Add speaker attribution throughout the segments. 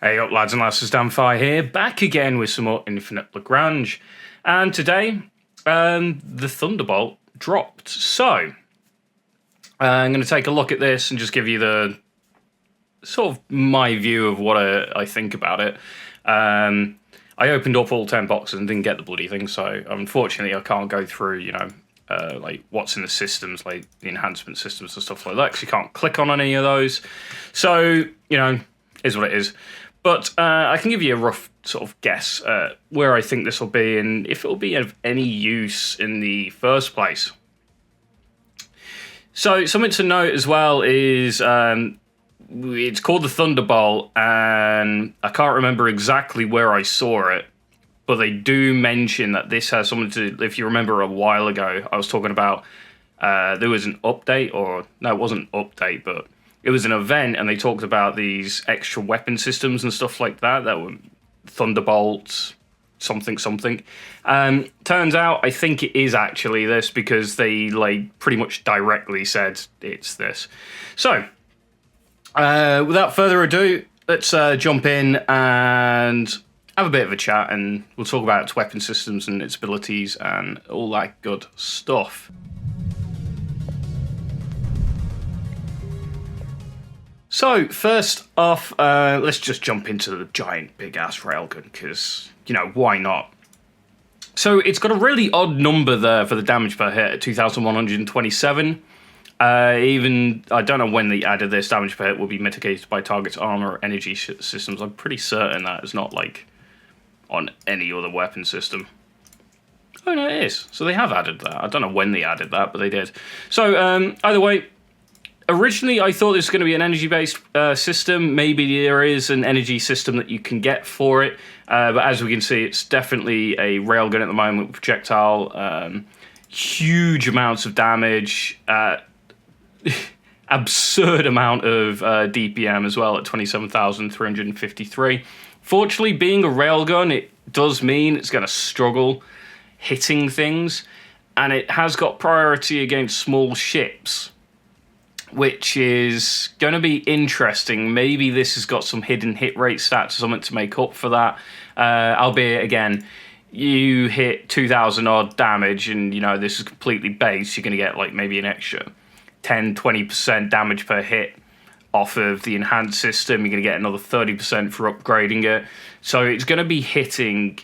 Speaker 1: Hey up lads and lasses, Damphyre here, back again with some more Infinite Lagrange. And today, the Thunderbolt dropped. So, I'm going to take a look at this and just give you the sort of my view of what I think about it. I opened up all 10 boxes and didn't get the bloody thing, so unfortunately I can't go through, like what's in the systems, like the enhancement systems and stuff like that, because you can't click on any of those. So, is what it is. But I can give you a rough sort of guess where I think this will be and if it will be of any use in the first place. So something to note as well is it's called the Thunderbolt, and I can't remember exactly where I saw it, but they do mention that this has something to, if you remember a while ago, I was talking about there was an update, or no, it wasn't an update, but it was an event, and they talked about these extra weapon systems and stuff like that were Thunderbolt, something. Turns out, I think it is actually this, because they pretty much directly said it's this. So, without further ado, let's jump in and have a bit of a chat, and we'll talk about its weapon systems and its abilities and all that good stuff. So, first off, let's just jump into the giant big-ass railgun, because, why not? So, it's got a really odd number there for the damage per hit at 2,127. I don't know when they added this. Damage per hit will be mitigated by target's armor or energy systems. I'm pretty certain that it's not, on any other weapon system. Oh, no, it is. So, they have added that. I don't know when they added that, but they did. So, either way, originally, I thought this was going to be an energy-based system. Maybe there is an energy system that you can get for it. But as we can see, it's definitely a railgun at the moment, projectile. Huge amounts of damage. Absurd amount of DPM as well at 27,353. Fortunately, being a railgun, it does mean it's going to struggle hitting things. And it has got priority against small ships, which is going to be interesting. Maybe this has got some hidden hit rate stats or something to make up for that. Albeit, again, you hit 2,000 odd damage and, this is completely base. You're going to get, maybe an extra 10-20% damage per hit off of the enhanced system. You're going to get another 30% for upgrading it. So it's going to be hitting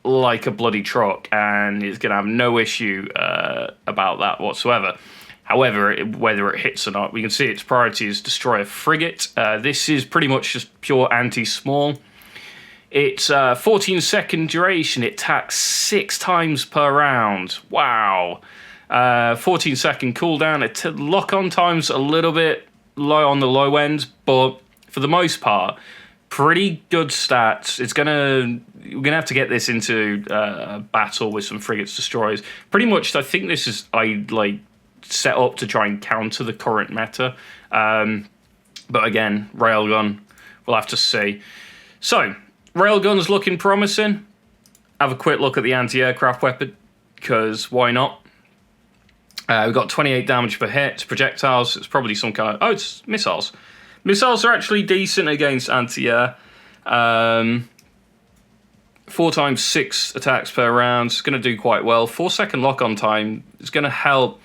Speaker 1: like a bloody truck, and it's going to have no issue about that whatsoever. However, whether it hits or not, we can see its priority is destroy a frigate. This is pretty much just pure anti-small. It's 14-second duration. It attacks 6 times per round. Wow. 14-second cooldown. Lock-on time's a little bit low on the low end, but for the most part, pretty good stats. We're gonna have to get this into a battle with some frigates destroyers. Pretty much, I think this is set up to try and counter the current meta. But again, railgun, we'll have to see. So, railgun's looking promising. Have a quick look at the anti-aircraft weapon, because why not? We've got 28 damage per hit. It's projectiles. It's probably some kind of... Oh, it's missiles. Missiles are actually decent against anti-air. 4 times 6 attacks per round. It's going to do quite well. 4-second lock-on time is going to help.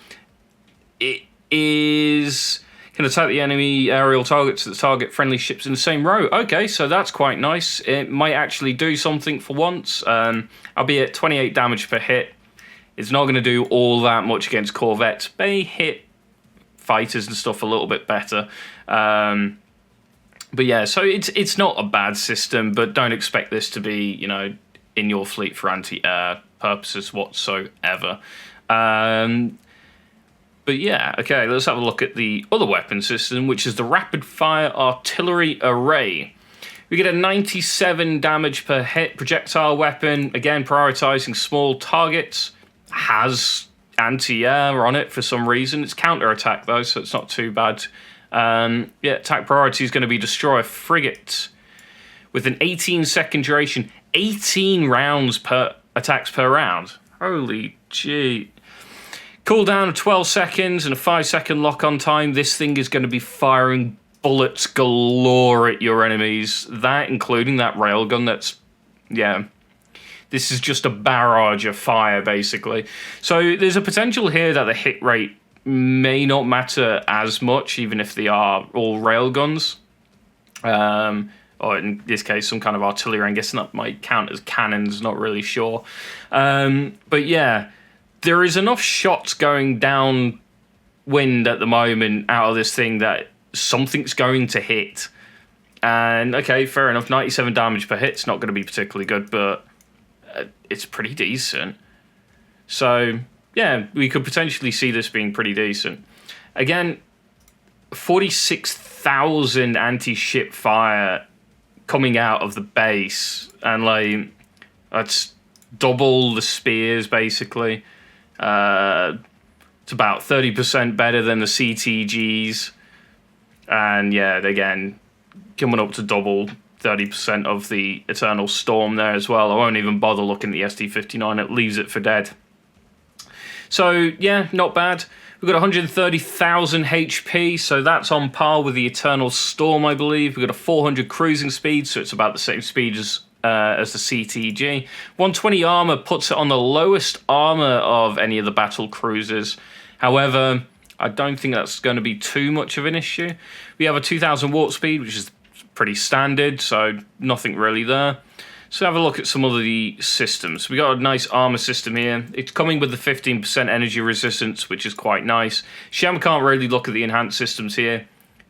Speaker 1: It is can attack the enemy aerial targets that target friendly ships in the same row. Okay, so that's quite nice. It might actually do something for once. Albeit 28 damage per hit. It's not going to do all that much against corvettes. May hit fighters and stuff a little bit better. But yeah, so it's not a bad system, but don't expect this to be, in your fleet for anti-air purposes whatsoever. But yeah, okay, let's have a look at the other weapon system, which is the rapid-fire artillery array. We get a 97 damage per hit projectile weapon, again, prioritizing small targets. Has anti-air on it for some reason. It's counter-attack, though, so it's not too bad. Attack priority is going to be destroy a frigate with an 18-second duration, 18 rounds per attacks per round. Holy gee. Cooldown of 12 seconds and a 5-second lock-on time. This thing is going to be firing bullets galore at your enemies. That, including that railgun, that's, yeah. This is just a barrage of fire, basically. So there's a potential here that the hit rate may not matter as much, even if they are all railguns. Or in this case, some kind of artillery. I'm guessing that might count as cannons, not really sure. But yeah, there is enough shots going downwind at the moment out of this thing that something's going to hit. And okay, fair enough, 97 damage per hit's not going to be particularly good, but it's pretty decent. So yeah, we could potentially see this being pretty decent. Again, 46,000 anti-ship fire coming out of the base, and like that's double the spears basically. It's about 30% better than the CTGs, and yeah, again, coming up to double 30% of the Eternal Storm there as well. I won't even bother looking at the SD59, it leaves it for dead. So yeah, not bad. We've got 130,000 HP, so that's on par with the Eternal Storm, I believe. We've got a 400 cruising speed, so it's about the same speed as the CTG. 120 armor puts it on the lowest armor of any of the Battlecruisers. However, I don't think that's going to be too much of an issue. We have a 2,000 warp speed, which is pretty standard, so nothing really there. So have a look at some of the systems. We got a nice armor system here. It's coming with the 15% energy resistance, which is quite nice. Sham can't really look at the enhanced systems here.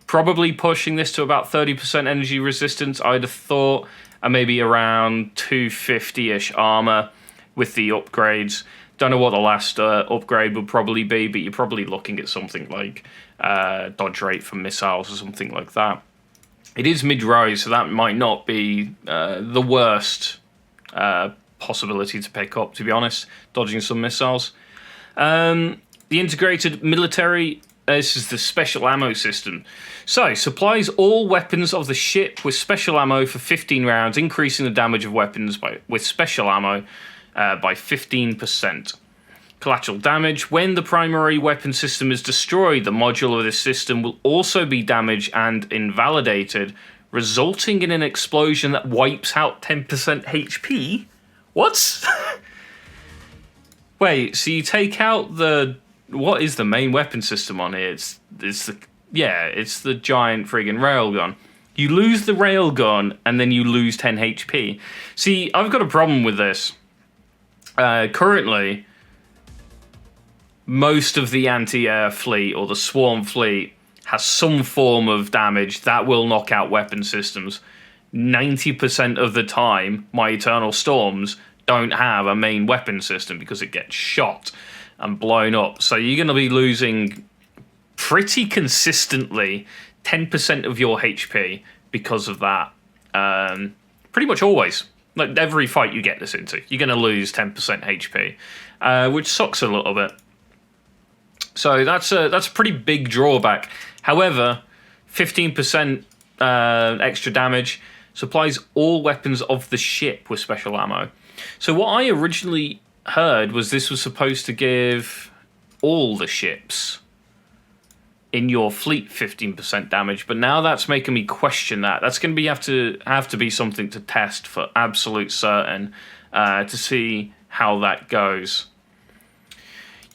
Speaker 1: Probably pushing this to about 30% energy resistance, I'd have thought, and maybe around 250-ish armor with the upgrades. Don't know what the last upgrade would probably be, but you're probably looking at something like dodge rate for missiles or something like that. It is mid-rise, so that might not be the worst possibility to pick up, to be honest, dodging some missiles. The integrated military, this is the special ammo system. So, supplies all weapons of the ship with special ammo for 15 rounds, increasing the damage of weapons with special ammo by 15%. Collateral damage. When the primary weapon system is destroyed, the module of this system will also be damaged and invalidated, resulting in an explosion that wipes out 10% HP. What? Wait, so you take out the... What is the main weapon system on here? It's the giant friggin' railgun. You lose the railgun, and then you lose 10 HP. See, I've got a problem with this. Currently, most of the anti-air fleet or the swarm fleet has some form of damage that will knock out weapon systems. 90% of the time, my Eternal Storms don't have a main weapon system because it gets shot and blown up. So you're going to be losing pretty consistently 10% of your HP because of that. Pretty much always. Like every fight you get this into, you're going to lose 10% HP, which sucks a little bit. So that's a pretty big drawback. However, 15% extra damage supplies all weapons of the ship with special ammo. So what I originally heard was this was supposed to give all the ships in your fleet 15% damage, but now that's making me question that. That's going to have to be something to test for absolute certain to see how that goes.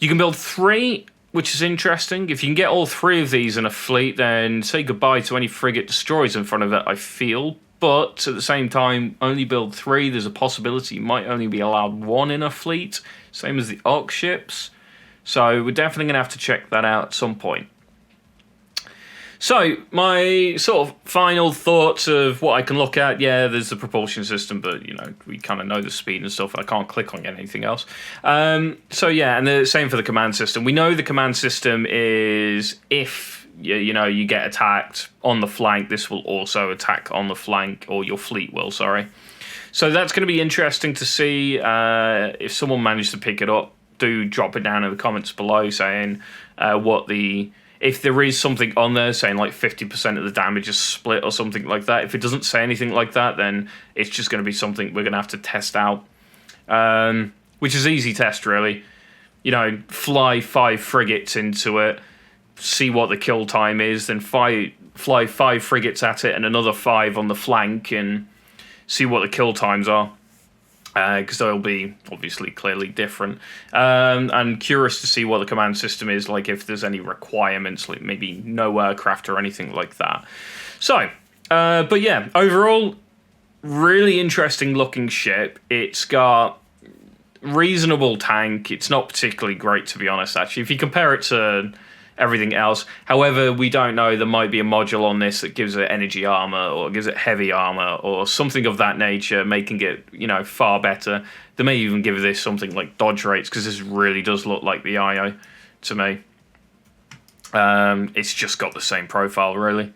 Speaker 1: You can build 3, which is interesting. If you can get all 3 of these in a fleet, then say goodbye to any frigate destroyers in front of it, I feel. But at the same time, only build 3. There's a possibility you might only be allowed 1 in a fleet, same as the Arc ships. So we're definitely going to have to check that out at some point. So, my sort of final thoughts of what I can look at. Yeah, there's the propulsion system, but, you know, we kind of know the speed and stuff. I can't click on anything else. So, yeah, and the same for the command system. We know the command system is if, you know, you get attacked on the flank, this will also attack on the flank, or your fleet will, sorry. So that's going to be interesting to see if someone managed to pick it up. Do drop it down in the comments below saying if there is something on there saying like 50% of the damage is split or something like that. If it doesn't say anything like that, then it's just going to be something we're going to have to test out, which is easy test, really. You know, fly 5 frigates into it, see what the kill time is, then fly fly 5 frigates at it and another 5 on the flank and see what the kill times are. Because they'll be obviously clearly different. I'm curious to see what the command system is, like if there's any requirements, like maybe no aircraft or anything like that. So, but yeah, overall, really interesting looking ship. It's got reasonable tank. It's not particularly great, to be honest, actually. If you compare it to everything else. However, we don't know. There might be a module on this that gives it energy armor or gives it heavy armor or something of that nature, making it, far better. They may even give this something like dodge rates, because this really does look like the IO to me. It's just got the same profile, really.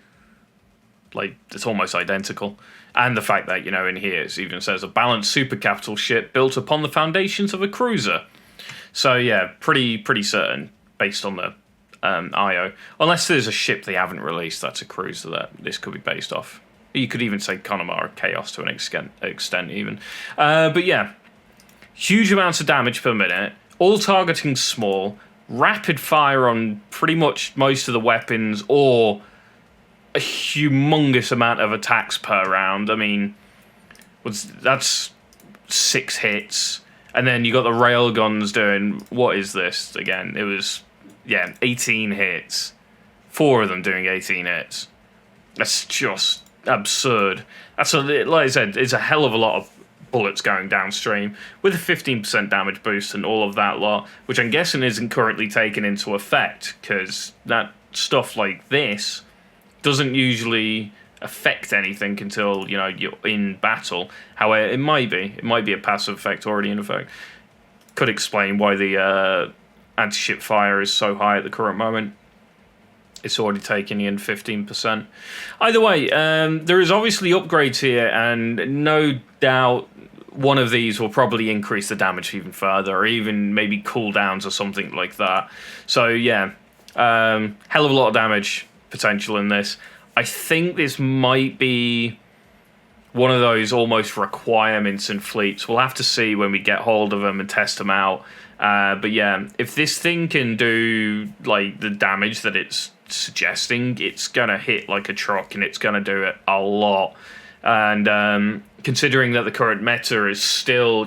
Speaker 1: Like, it's almost identical. And the fact that, in here it even says a balanced super capital ship built upon the foundations of a cruiser. So yeah, pretty certain based on the IO. Unless there's a ship they haven't released that's a cruiser that this could be based off. You could even say Connemara Chaos to an extent even. But yeah, huge amounts of damage per minute, all targeting small, rapid fire on pretty much most of the weapons, or a humongous amount of attacks per round. I mean, that's 6 hits. And then you got the railguns doing, what is this again? It was, 18 hits. 4 of them doing 18 hits. That's just absurd. Like I said, it's a hell of a lot of bullets going downstream with a 15% damage boost and all of that lot, which I'm guessing isn't currently taken into effect, because that stuff like this doesn't usually affect anything until, you're in battle. However, it might be. It might be a passive effect already in effect. Could explain why the anti-ship fire is so high at the current moment. It's already taken in 15%. Either way, there is obviously upgrades here, and no doubt one of these will probably increase the damage even further, or even maybe cooldowns or something like that. So yeah, hell of a lot of damage potential in this. I think this might be one of those almost requirements in fleets. We'll have to see when we get hold of them and test them out. But yeah, if this thing can do like the damage that it's suggesting, it's gonna hit like a truck, and it's gonna do it a lot. And considering that the current meta is still,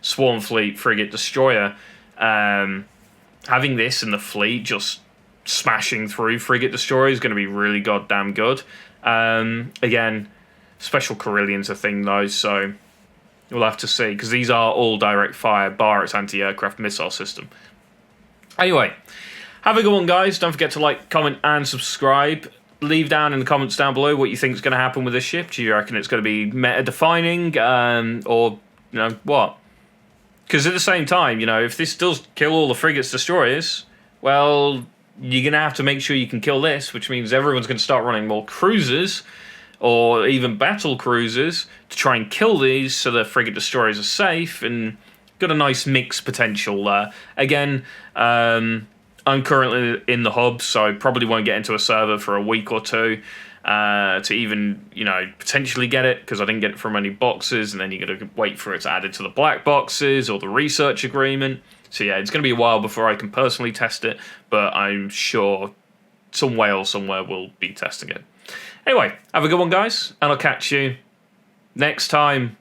Speaker 1: Swarm Fleet, Frigate, Destroyer, having this in the fleet just smashing through Frigate Destroyer is going to be really goddamn good. Again, special Corellian's a thing though, so we'll have to see, because these are all direct fire, bar its anti-aircraft missile system. Anyway, have a good one, guys. Don't forget to like, comment, and subscribe. Leave down in the comments down below what you think is going to happen with this ship. Do you reckon it's going to be meta-defining, or, what? Because at the same time, if this does kill all the frigates, destroyers, well, you're going to have to make sure you can kill this, which means everyone's going to start running more cruisers, or even battle cruisers, to try and kill these so the frigate destroyers are safe, and got a nice mix potential there. Again, I'm currently in the hub, so I probably won't get into a server for a week or two to even, potentially get it, because I didn't get it from any boxes, and then you got to wait for it to add it to the black boxes or the research agreement. So yeah, it's going to be a while before I can personally test it, but I'm sure some whale somewhere will be testing it. Anyway, have a good one, guys, and I'll catch you next time.